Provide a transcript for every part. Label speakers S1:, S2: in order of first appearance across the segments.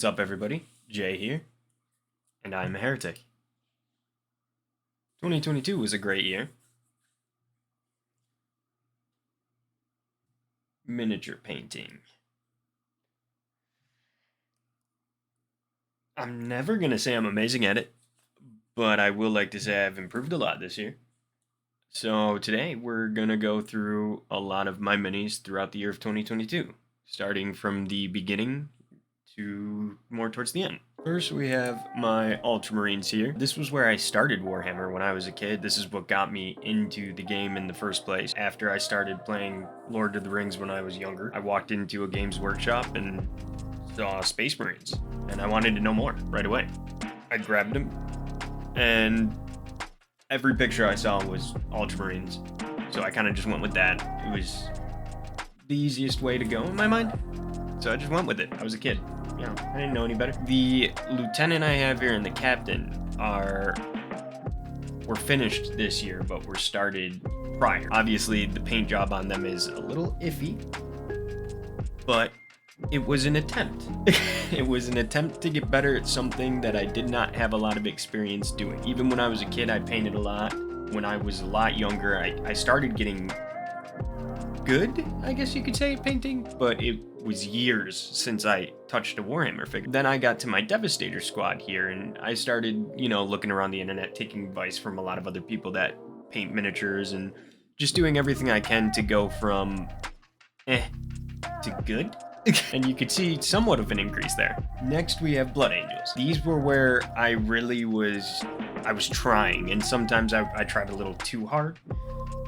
S1: What's up, everybody? Jay here, and I'm a heretic. 2022 was a great year. Miniature painting. I'm never gonna say I'm amazing at it, but I will like to say I've improved a lot this year. So today we're gonna go through a lot of my minis throughout the year of 2022, starting from the beginning to more towards the end. First, we have my Ultramarines here. This was where I started Warhammer when I was a kid. This is what got me into the game in the first place. After I started playing Lord of the Rings when I was younger, I walked into a Games Workshop and saw Space Marines, and I wanted to know more right away. I grabbed them, and every picture I saw was Ultramarines, so I kind of just went with that. It was the easiest way to go in my mind, so I just went with it. I was a kid. You know, I didn't know any better. The lieutenant I have here and the captain were finished this year, but were started prior. Obviously, the paint job on them is a little iffy, but it was an attempt. It was an attempt to get better at something that I did not have a lot of experience doing. Even when I was a kid, I painted a lot. When I was a lot younger, I started getting good, I guess you could say, at painting, but it was years since I touched a Warhammer figure. Then I got to my Devastator squad here, and I started, looking around the internet, taking advice from a lot of other people that paint miniatures, and just doing everything I can to go from to good. And you could see somewhat of an increase there. Next, we have Blood Angels. These were where I really was trying, and sometimes I tried a little too hard,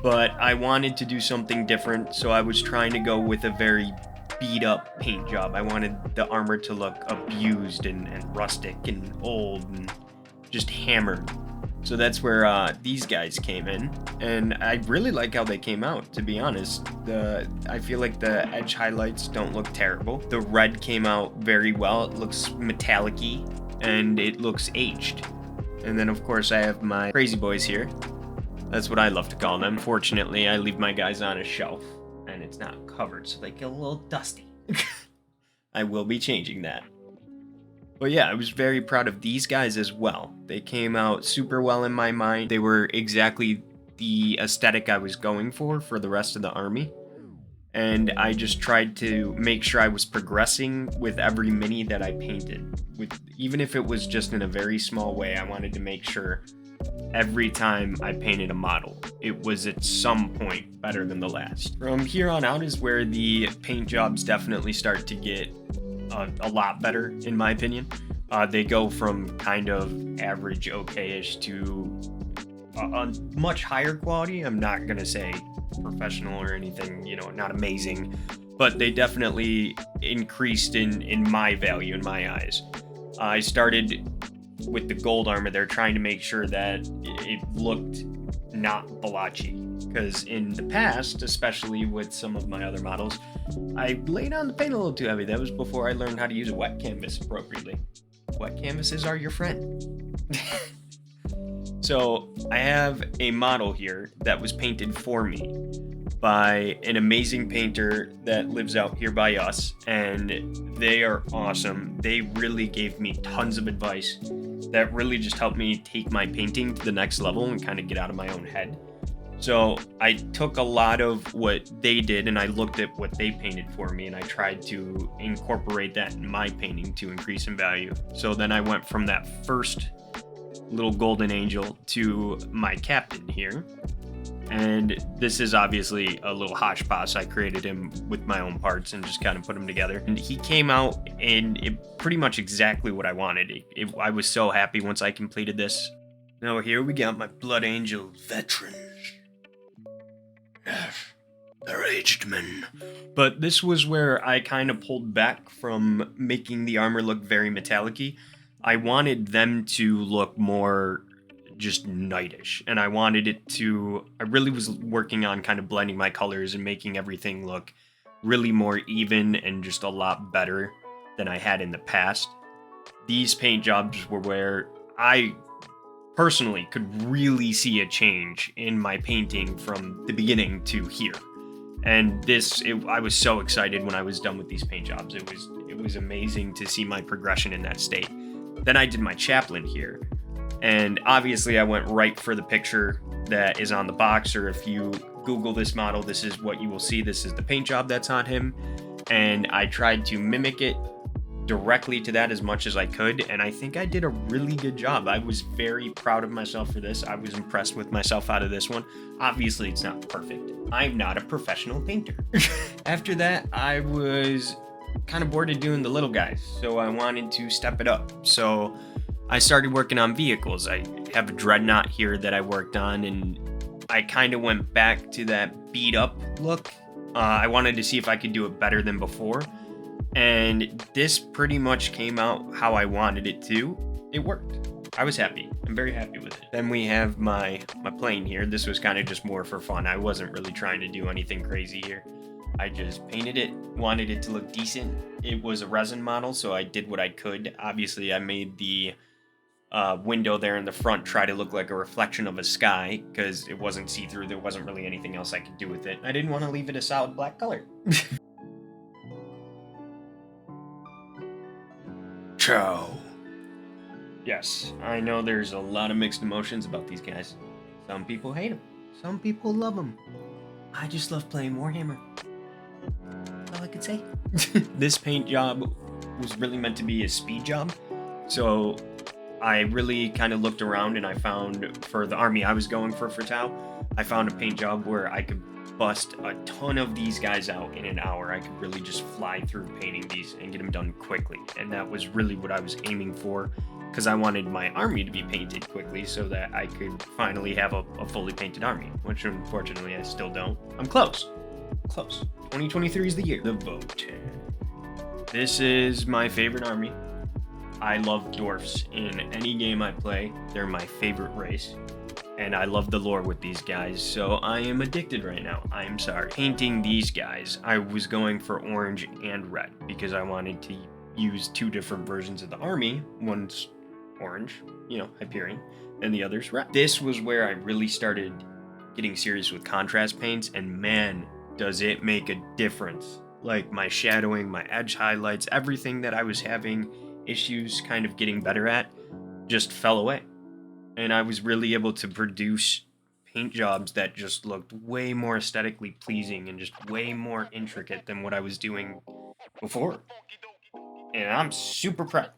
S1: but I wanted to do something different, so I was trying to go with a very beat up paint job. I wanted the armor to look abused and rustic and old and just hammered. So that's where these guys came in, and I really like how they came out, to be honest. I feel like the edge highlights don't look terrible. The red came out very well. It looks metallic-y, and it looks aged. And then, of course, I have my crazy boys here. That's what I love to call them. Fortunately, I leave my guys on a shelf, and it's not covered, so they get a little dusty. I will be changing that. But yeah, I was very proud of these guys as well. They came out super well in my mind. They were exactly the aesthetic I was going for the rest of the army. And I just tried to make sure I was progressing with every mini that I painted. Even if it was just in a very small way, I wanted to make sure every time I painted a model, it was at some point better than the last. From here on out is where the paint jobs definitely start to get a lot better, in my opinion. They go from kind of average, okay-ish to a much higher quality. I'm not gonna say professional or anything, not amazing, but they definitely increased in my value, in my eyes. I started with the gold armor. They're trying to make sure that it looked not blotchy, because in the past, especially with some of my other models, I laid on the paint a little too heavy. That was before I learned how to use a wet canvas appropriately. Wet canvases are your friend. So I have a model here that was painted for me by an amazing painter that lives out here by us, and they are awesome. They really gave me tons of advice that really just helped me take my painting to the next level and kind of get out of my own head. So I took a lot of what they did and I looked at what they painted for me, and I tried to incorporate that in my painting to increase in value. So then I went from that first little golden angel to my captain here. And this is obviously a little hodgepodge. I created him with my own parts and just kind of put him together. And he came out in pretty much exactly what I wanted. I was so happy once I completed this. Now here we got my Blood Angel veterans. They're aged men. But this was where I kind of pulled back from making the armor look very metallic-y. I wanted them to look more just knightish, and I really was working on kind of blending my colors and making everything look really more even and just a lot better than I had in the past. These paint jobs were where I personally could really see a change in my painting from the beginning to here. And I was so excited when I was done with these paint jobs. It was amazing to see my progression in that state. Then I did my chaplain here, and obviously I went right for the picture that is on the box, or if you Google this model, this is what you will see. This is the paint job that's on him, and I tried to mimic it directly to that as much as I could, and I think I did a really good job. I was very proud of myself for this. I was impressed with myself out of this one. Obviously, it's not perfect. I'm not a professional painter. After that, I was kind of bored of doing the little guys, so I wanted to step it up. So I started working on vehicles. I have a dreadnought here that I worked on, and I kind of went back to that beat up look. I wanted to see if I could do it better than before. And this pretty much came out how I wanted it to. It worked. I was happy. I'm very happy with it. Then we have my plane here. This was kind of just more for fun. I wasn't really trying to do anything crazy here. I just painted it, wanted it to look decent. It was a resin model, so I did what I could. Obviously, I made the window there in the front try to look like a reflection of a sky, because it wasn't see-through. There wasn't really anything else I could do with it. I didn't want to leave it a solid black color. Ciao. Yes, I know there's a lot of mixed emotions about these guys. Some people hate them. Some people love them. I just love playing Warhammer. That's all I could say. This paint job was really meant to be a speed job. So I really kind of looked around, and I found, for the army I was going for Tau, I found a paint job where I could bust a ton of these guys out in an hour. I could really just fly through painting these and get them done quickly. And that was really what I was aiming for, because I wanted my army to be painted quickly so that I could finally have a fully painted army, which unfortunately I still don't. I'm close. Close. 2023 is the year. The vote. This is my favorite army. I love dwarfs. In any game I play, they're my favorite race. And I love the lore with these guys, so I am addicted right now. I am sorry. Painting these guys, I was going for orange and red because I wanted to use two different versions of the army. One's orange, Hyperion, and the other's red. This was where I really started getting serious with contrast paints, and man, does it make a difference. Like my shadowing, my edge highlights, everything that I was having issues kind of getting better at just fell away. And I was really able to produce paint jobs that just looked way more aesthetically pleasing and just way more intricate than what I was doing before. And I'm super proud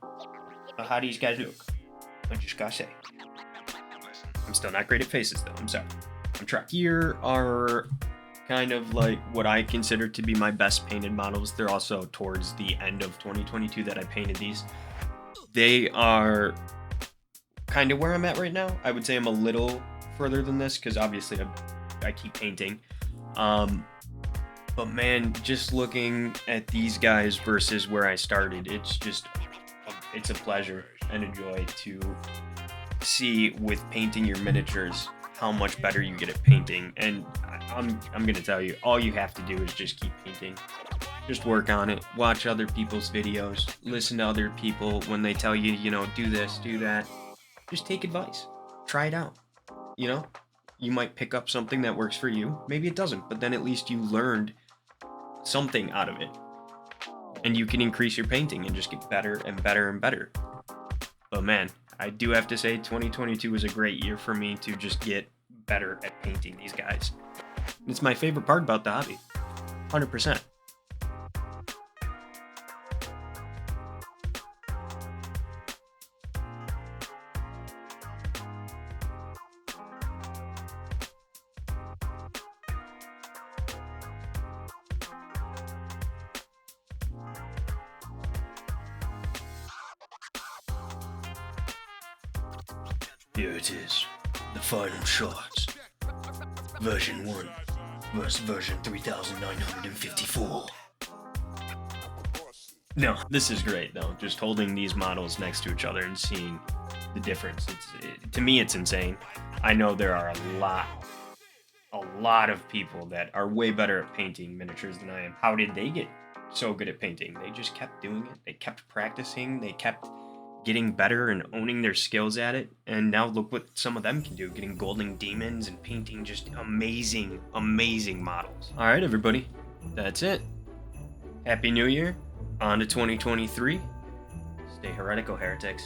S1: of how these guys look. I just gotta say. I'm still not great at faces though, I'm sorry. I'm trying. Here are kind of like what I consider to be my best painted models. They're also towards the end of 2022 that I painted these. They are kind of where I'm at right now. I would say I'm a little further than this because obviously I keep painting. But man, just looking at these guys versus where I started, it's a pleasure and a joy to see with painting your miniatures how much better you get at painting. And I'm gonna tell you, all you have to do is just keep painting. Just work on it, watch other people's videos, listen to other people when they tell you, do this, do that. Just take advice. Try it out. You might pick up something that works for you. Maybe it doesn't, but then at least you learned something out of it. And you can increase your painting and just get better and better and better. But man, I do have to say 2022 was a great year for me to just get better at painting these guys. It's my favorite part about the hobby. 100%. Here it is, the final shots. Version 1 versus version 3954. No, this is great though. Just holding these models next to each other and seeing the difference. To me, it's insane. I know there are a lot of people that are way better at painting miniatures than I am. How did they get so good at painting? They just kept doing it. They kept practicing. They kept getting better and owning their skills at it. And now look what some of them can do, getting golden demons and painting just amazing, amazing models. All right, everybody, that's it. Happy New Year. On to 2023. Stay heretical, heretics.